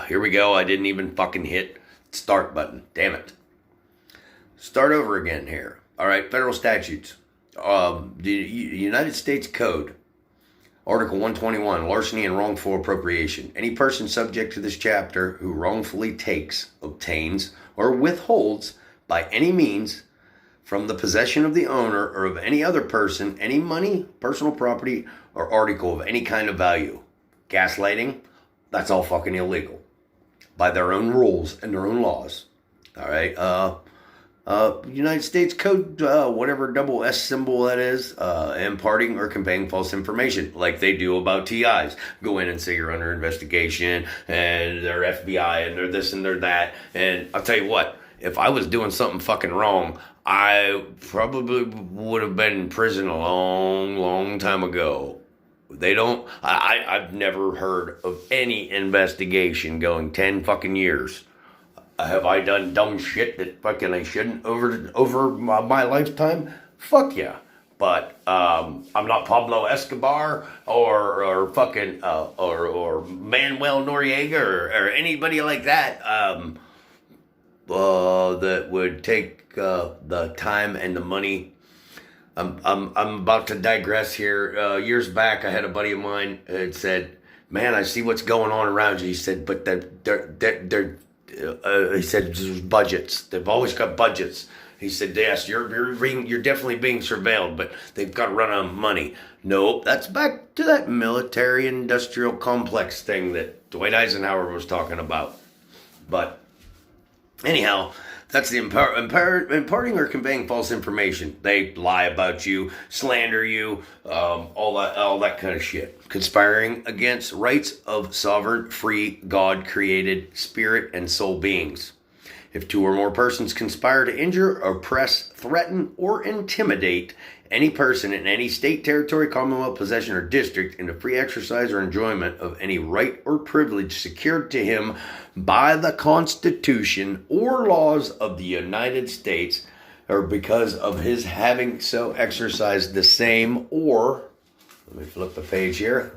Here we go. I didn't even fucking hit start button. Damn it. Start over again here. All right, federal statutes. The United States Code, Article 121, larceny and wrongful appropriation. Any person subject to this chapter who wrongfully takes, obtains, or withholds by any means from the possession of the owner or of any other person any money, personal property, or article of any kind of value. Gaslighting, that's all fucking illegal by their own rules and their own laws. All right. United States Code, whatever double S symbol that is, imparting or conveying false information, like they do about TIs. Go in and say you're under investigation, and they're FBI, and they're this and they're that. And I'll tell you what, if I was doing something fucking wrong, I probably would have been in prison a long, long time ago. They don't, I've never heard of any investigation going 10 fucking years. Have I done dumb shit that fucking I shouldn't over my lifetime? Fuck yeah. But I'm not Pablo Escobar or fucking or Manuel Noriega or anybody like that that would take the time and the money. I'm about to digress here. Years back, I had a buddy of mine that said, "Man, I see what's going on around you." He said, "But they're he said, "There's budgets. They've always got budgets." He said, "Yes, you're definitely being surveilled, but they've got to run out of money." Nope, that's back to that military-industrial complex thing that Dwight Eisenhower was talking about. But anyhow, that's the imparting or conveying false information. They lie about you, slander you, all that kind of shit. Conspiring against rights of sovereign, free, God-created spirit and soul beings. If two or more persons conspire to injure, oppress, threaten, or intimidate any person in any state, territory, commonwealth, possession, or district in the free exercise or enjoyment of any right or privilege secured to him by the Constitution or laws of the United States, or because of his having so exercised the same, or, let me flip the page here.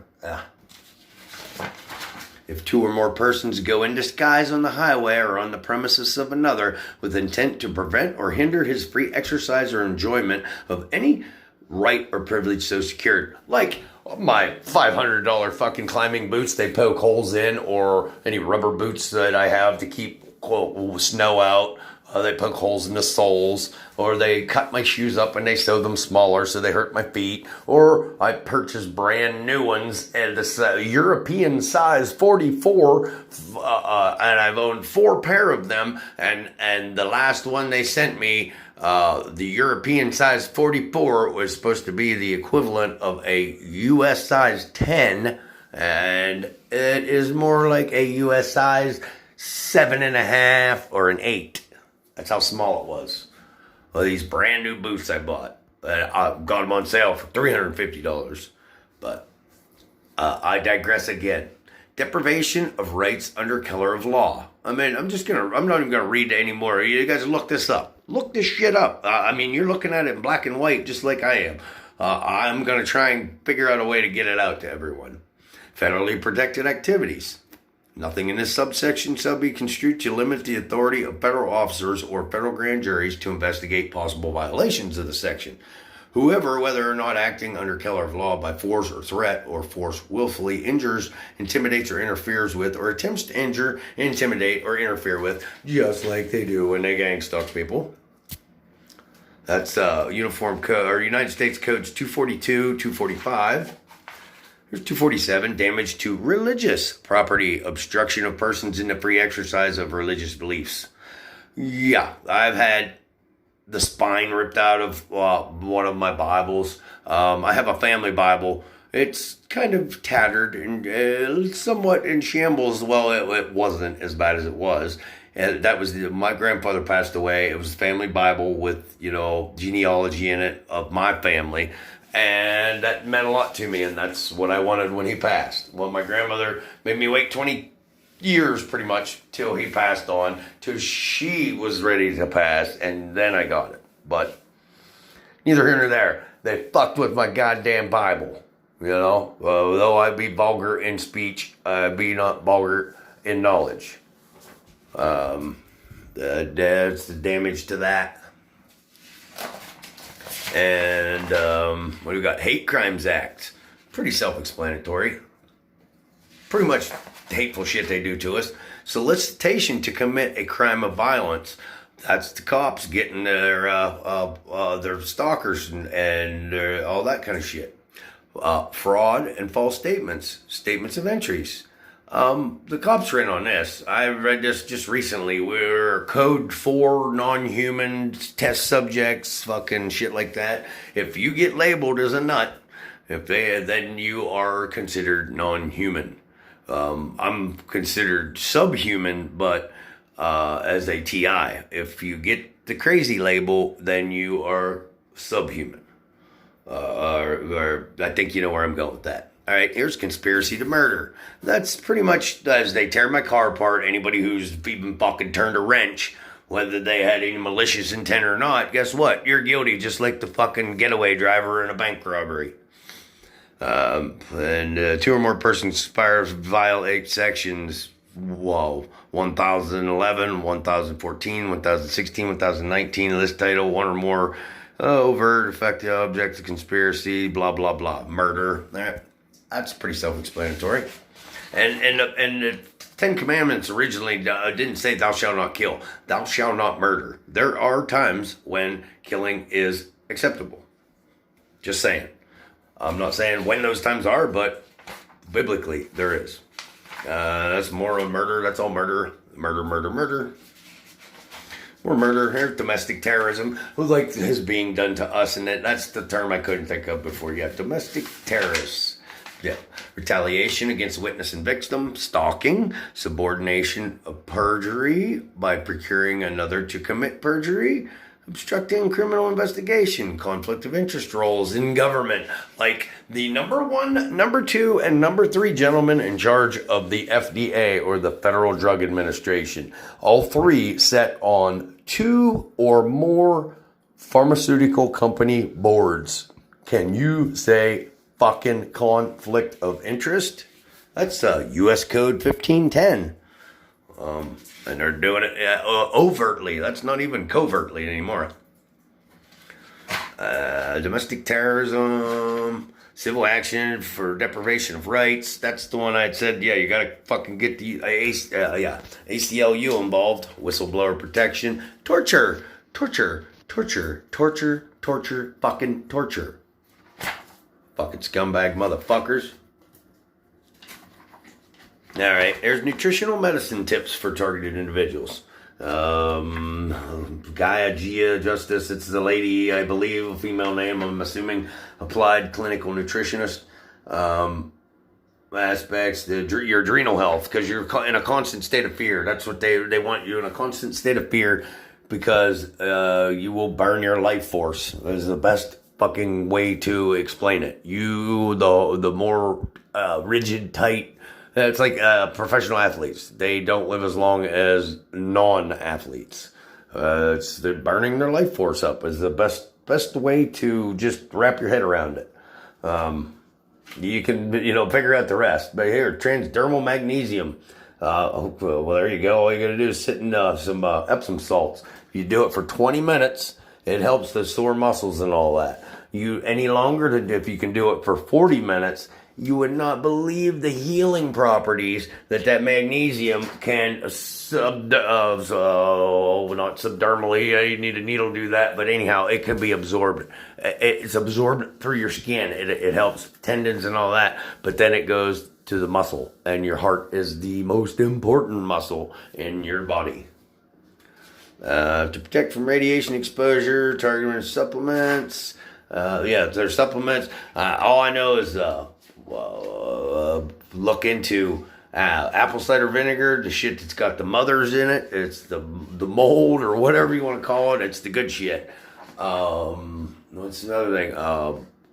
If two or more persons go in disguise on the highway or on the premises of another with intent to prevent or hinder his free exercise or enjoyment of any right or privilege so secured, like my $500 fucking climbing boots they poke holes in, or any rubber boots that I have to keep, quote, snow out. They poke holes in the soles, or they cut my shoes up and they sew them smaller so they hurt my feet, or I purchase brand new ones at this European size 44, and I've owned 4 pair of them, and the last one they sent me, the European size 44 was supposed to be the equivalent of a US size 10, and it is more like a US size 7.5 or an 8. That's how small it was. Well, these brand new boots I bought. I got them on sale for $350. But I digress again. Deprivation of rights under color of law. I mean, I'm not even gonna read it anymore. You guys look this up. Look this shit up. I mean, you're looking at it in black and white just like I am. I'm gonna try and figure out a way to get it out to everyone. Federally protected activities. Nothing in this subsection shall be construed to limit the authority of federal officers or federal grand juries to investigate possible violations of the section. Whoever, whether or not acting under color of law by force or threat or force willfully injures, intimidates or interferes with, or attempts to injure, intimidate, or interfere with, just like they do when they gang stalk people. That's Uniform Code, or United States Codes 242, 245. Here's 247, damage to religious property, obstruction of persons in the free exercise of religious beliefs. Yeah, I've had the spine ripped out of one of my Bibles. I have a family Bible. It's kind of tattered and somewhat in shambles. Well, it wasn't as bad as it was. And that was my grandfather passed away. It was a family Bible with, genealogy in it of my family. And that meant a lot to me, and that's what I wanted when he passed. Well, my grandmother made me wait 20 years, pretty much, till he passed on, till she was ready to pass, and then I got it. But neither here nor there. They fucked with my goddamn Bible, Though I be vulgar in speech, I be not vulgar in knowledge. That's the damage to that. And what do we got? Hate Crimes Act. Pretty self-explanatory. Pretty much hateful shit they do to us. Solicitation to commit a crime of violence. That's the cops getting their stalkers and all that kind of shit. Fraud and false statements. Statements of entries. The cops are in on this. I read this just recently. We're code 4 non-human test subjects, fucking shit like that. If you get labeled as a nut, then you are considered non-human. I'm considered subhuman, but as a TI. If you get the crazy label, then you are subhuman. Or I think you know where I'm going with that. All right, here's conspiracy to murder. That's pretty much as they tear my car apart. Anybody who's even fucking turned a wrench, whether they had any malicious intent or not, guess what? You're guilty, just like the fucking getaway driver in a bank robbery. And 2 or more persons violate sections 1011, 1014, 1016, 1019, list title, 1 or more overt, effective object of conspiracy, blah, blah, blah, murder. That's pretty self-explanatory. And the 10 Commandments originally didn't say thou shalt not kill. Thou shalt not murder. There are times when killing is acceptable. Just saying. I'm not saying when those times are, but biblically there is. That's moral murder. That's all murder. Murder, murder, murder. Or murder. Here's domestic terrorism. Who like is being done to us, and that's the term I couldn't think of before yet. Domestic terrorists. Yeah. Retaliation against witness and victim. Stalking. Subordination of perjury by procuring another to commit perjury. Obstructing criminal investigation, conflict of interest roles in government, like the number 1, number 2, and number 3 gentlemen in charge of the FDA or the Federal Drug Administration. All 3 sat on 2 or more pharmaceutical company boards. Can you say fucking conflict of interest? That's U.S. Code 1510. And they're doing it overtly. That's not even covertly anymore. Domestic terrorism, civil action for deprivation of rights. That's the one I said, yeah, you got to fucking get the ACLU involved. Whistleblower protection. Torture. Fucking torture. Fucking scumbag motherfuckers. All right, there's nutritional medicine tips for targeted individuals. Gaia Gia Justice, it's the lady, I believe, a female name, I'm assuming, applied clinical nutritionist. Aspects, your adrenal health, because you're in a constant state of fear. That's what they want you in a constant state of fear, because you will burn your life force. That is the best fucking way to explain it. The more rigid, tight. It's like professional athletes. They don't live as long as non-athletes. They're burning their life force up is the best way to just wrap your head around it. You can, figure out the rest. But here, transdermal magnesium. Well, there you go. All you got to do is sit in some Epsom salts. If you do it for 20 minutes, it helps the sore muscles and all that. If you can do it for 40 minutes, you would not believe the healing properties that magnesium can not subdermally. You need a needle to do that, but anyhow, it can be absorbed. It's absorbed through your skin. It helps tendons and all that, but then it goes to the muscle, and your heart is the most important muscle in your body. To protect from radiation exposure, targeted supplements. There's supplements. All I know is look into apple cider vinegar, the shit that's got the mothers in it. It's the mold or whatever you want to call it. It's the good shit. What's another thing?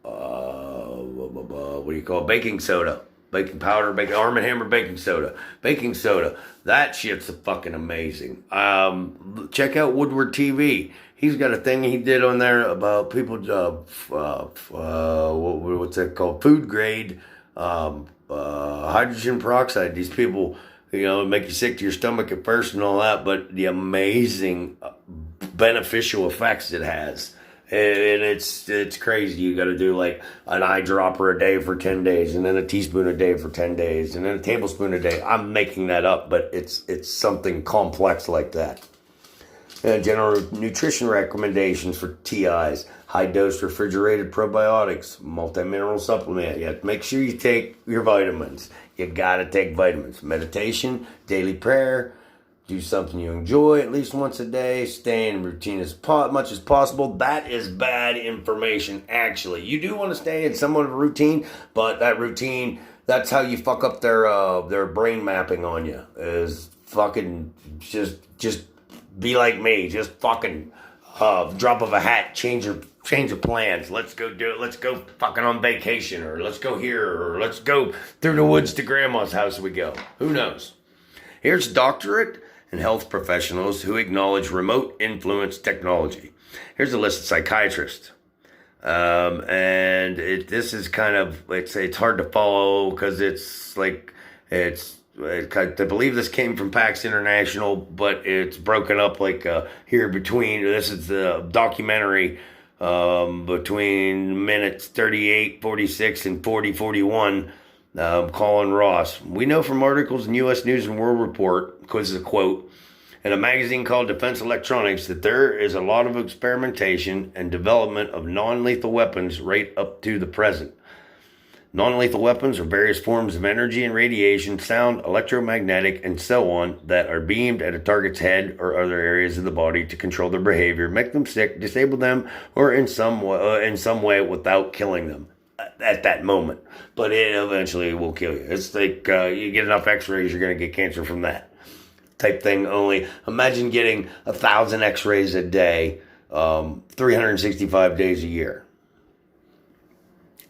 What do you call it? Baking soda. Baking powder, Arm & Hammer baking soda. Baking soda. That shit's fucking amazing. Check out Woodward TV. He's got a thing he did on there about people, what's that called? Food grade, hydrogen peroxide. These people, make you sick to your stomach at first and all that, but the amazing beneficial effects it has. And it's crazy. You got to do like an eyedropper a day for 10 days, and then a teaspoon a day for 10 days, and then a tablespoon a day. I'm making that up, but it's something complex like that. General nutrition recommendations for TIs: high dose refrigerated probiotics, multi-mineral supplement. You have to make sure you take your vitamins. You got to take vitamins. Meditation, daily prayer. Do something you enjoy at least once a day. Stay in routine as much as possible. That is bad information, actually. You do want to stay in somewhat of a routine, but that routine, that's how you fuck up their brain mapping on you. Is fucking just be like me. Just fucking drop of a hat, change your plans. Let's go do it. Let's go fucking on vacation, or let's go here, or let's go through the woods to grandma's house we go. Who knows? Here's doctorate and health professionals who acknowledge remote influence technology. Here's a list of psychiatrists. And this is kind of, it's hard to follow because I believe this came from PAX International, but it's broken up here between, this is the documentary between minutes 38:46 and 40:41. Colin Ross. We know from articles in U.S. News and World Report, because it's a quote, in a magazine called Defense Electronics, that there is a lot of experimentation and development of non-lethal weapons right up to the present. Non-lethal weapons are various forms of energy and radiation, sound, electromagnetic, and so on that are beamed at a target's head or other areas of the body to control their behavior, make them sick, disable them, or in some way without killing them at that moment. But it eventually will kill you. It's like you get enough x-rays, you're going to get cancer from that type thing. Only imagine getting 1,000 x-rays a day, 365 days a year.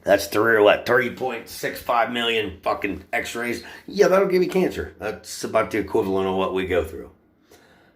That's 30.65 million fucking x-rays. Yeah, that'll give you cancer. That's about the equivalent of what we go through.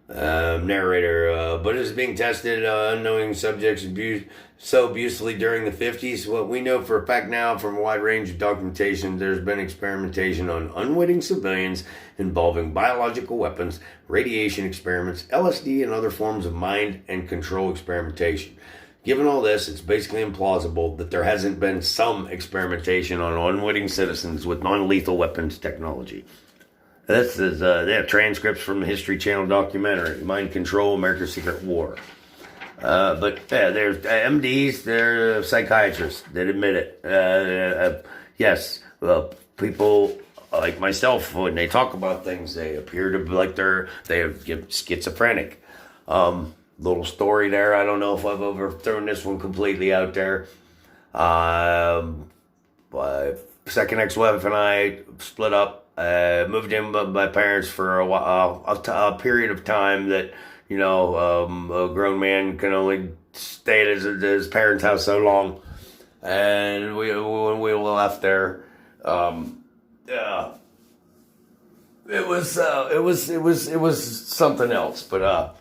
Narrator, but is being tested unknowing subjects abusively during the 50s. What we know for a fact now from a wide range of documentation, there's been experimentation on unwitting civilians involving biological weapons, radiation experiments, LSD, and other forms of mind and control experimentation. Given all this, it's basically implausible that there hasn't been some experimentation on unwitting citizens with non-lethal weapons technology. This is, they have transcripts from the History Channel documentary, Mind Control, America's Secret War. But yeah, there's MDs, they're psychiatrists that admit it. Yes, people like myself, when they talk about things, they appear to be like they're schizophrenic. Little story there. I don't know if I've overthrown this one completely out there. My second ex-wife and I split up. Moved in with my parents for a period of time that, a grown man can only stay at his parents' house so long. And when we left there, it was something else. But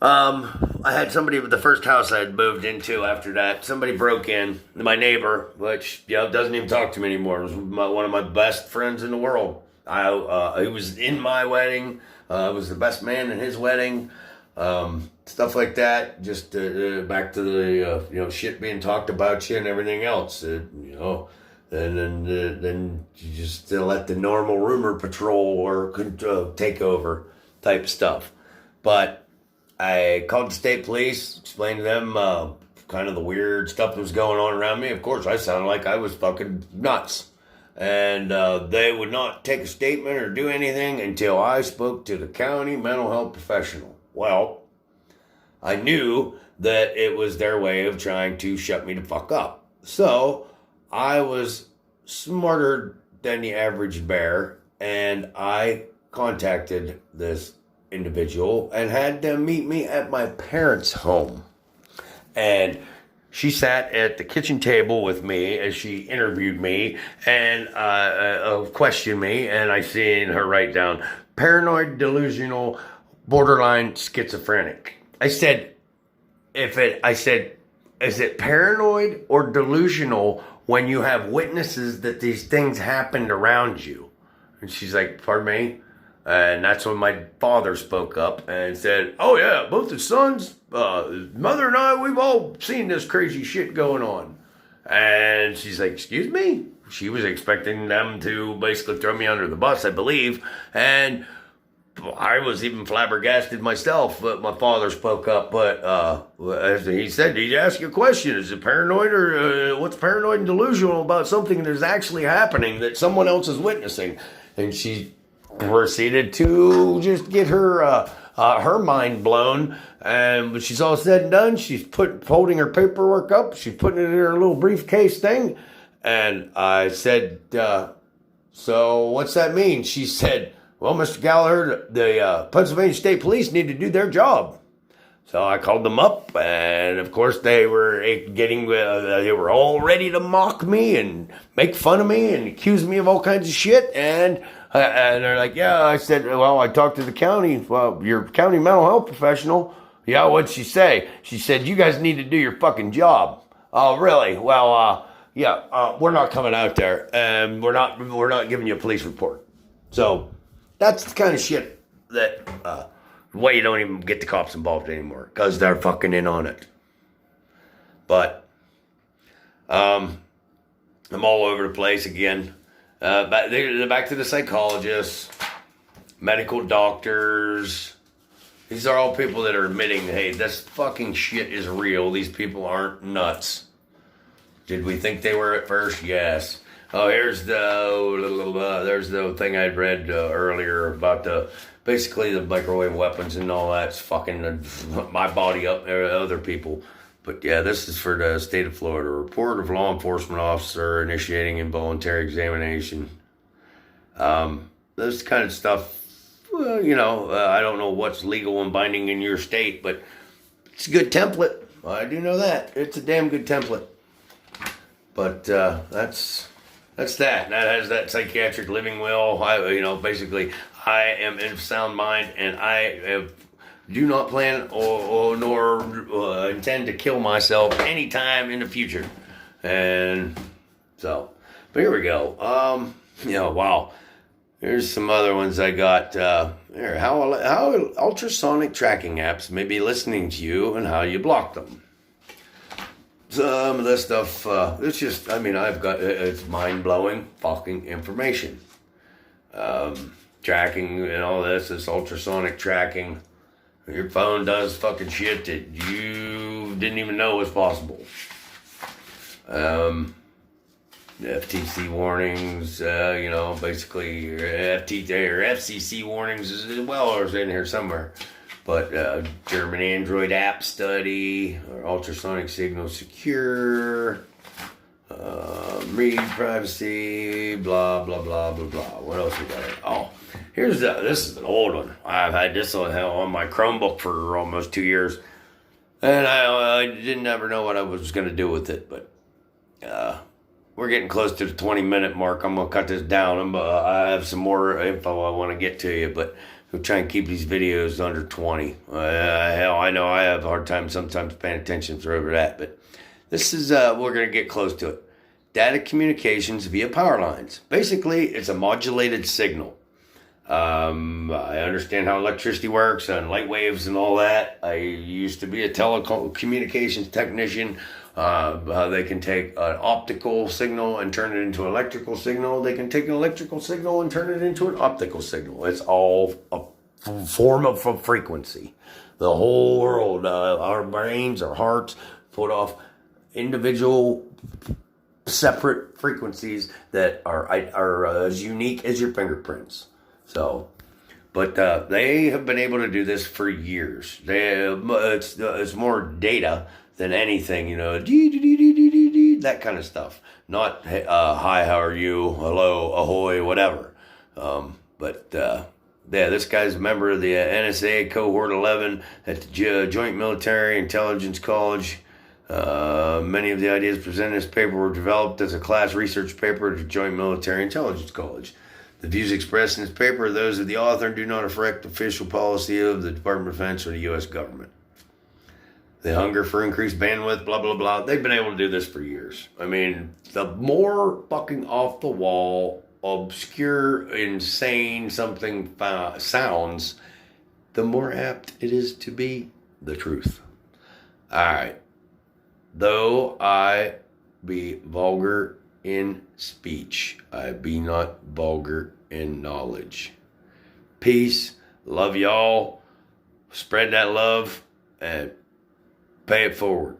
I had somebody with the first house I had moved into after that. Somebody broke in, my neighbor, which doesn't even talk to me anymore. It was one of my best friends in the world. He was in my wedding. I was the best man in his wedding. Stuff like that. Just back to the shit being talked about you and everything else. And then you just let the normal rumor patrol or take over type stuff. But I called the state police, explained to them kind of the weird stuff that was going on around me. Of course, I sounded like I was fucking nuts. And they would not take a statement or do anything until I spoke to the county mental health professional. Well, I knew that it was their way of trying to shut me the fuck up. So I was smarter than the average bear, and I contacted this individual and had them meet me at my parents' home. And she sat at the kitchen table with me as she interviewed me and questioned me, and I seen her write down paranoid, delusional, borderline schizophrenic. I said, is it paranoid or delusional when you have witnesses that these things happened around you? And she's like, pardon me? And that's when my father spoke up and said, oh yeah, both his sons, mother and I, we've all seen this crazy shit going on. And she's like, excuse me? She was expecting them to basically throw me under the bus, I believe. And I was even flabbergasted myself, but my father spoke up. But he said, did he ask you a question? Is it paranoid or what's paranoid and delusional about something that's actually happening that someone else is witnessing? And she proceeded to just get her mind blown. And when she's all said and done, she's holding her paperwork up. She's putting it in her little briefcase thing. And I said, so what's that mean? She said, well, Mr. Gallagher, the Pennsylvania State Police need to do their job. So I called them up, and of course they were they were all ready to mock me and make fun of me and accuse me of all kinds of shit. And they're like, yeah. I said, well, I talked to the county. Well, your county mental health professional. Yeah, what'd she say? She said, you guys need to do your fucking job. Oh, really? Well, yeah, we're not coming out there, and we're not giving you a police report. So that's the kind of shit that why you don't even get the cops involved anymore, because they're fucking in on it. But I'm all over the place again. Back to the psychologists, medical doctors. These are all people that are admitting, hey, this fucking shit is real. These people aren't nuts. Did we think they were at first? Yes. Oh, there's the thing I'd read earlier about basically the microwave weapons and all that's fucking my body up there, other people. But yeah, this is for the state of Florida. Report of law enforcement officer initiating involuntary examination. This kind of stuff, well, I don't know what's legal and binding in your state, but it's a good template. I do know that. It's a damn good template. But that's that. That has that psychiatric living will. Basically, I am in sound mind, and I do not plan nor intend to kill myself anytime in the future. And so, but here we go. Wow. Here's some other ones I got. Here, how ultrasonic tracking apps may be listening to you and how you block them. Some of this stuff, it's mind-blowing fucking information. Tracking and all this ultrasonic tracking. Your phone does fucking shit that you didn't even know was possible. FTC warnings, basically FCC warnings as well are in here somewhere. But German Android app study, or ultrasonic signal secure, read privacy, blah, blah, blah, blah, blah. What else we got? Oh, this is an old one. I've had this on my Chromebook for almost 2 years. And I didn't ever know what I was going to do with it. But we're getting close to the 20-minute mark. I'm going to cut this down. I have some more info I want to get to you, but we'll try and keep these videos under 20. Hell, I know I have a hard time sometimes paying attention for over that, but this is, we're going to get close to it. Data communications via power lines. Basically, it's a modulated signal. I understand how electricity works and light waves and all that. I used to be a telecommunications technician. How they can take an optical signal and turn it into an electrical signal. They can take an electrical signal and turn it into an optical signal. It's all a form of a frequency. The whole world, our brains, our hearts, put off individual separate frequencies that are as unique as your fingerprints. So, but they have been able to do this for years. It's more data than anything, that kind of stuff. Not, hi, how are you, hello, ahoy, whatever. This guy's a member of the NSA Cohort 11 at the Joint Military Intelligence College. Many of the ideas presented in this paper were developed as a class research paper at the Joint Military Intelligence College. The views expressed in this paper are those of the author and do not affect official policy of the Department of Defense or the U.S. government. The hunger for increased bandwidth, blah, blah, blah. They've been able to do this for years. I mean, the more fucking off the wall obscure, insane something sounds, the more apt it is to be the truth. All right. Though I be vulgar in speech, I be not vulgar in knowledge. Peace. Love y'all. Spread that love and pay it forward.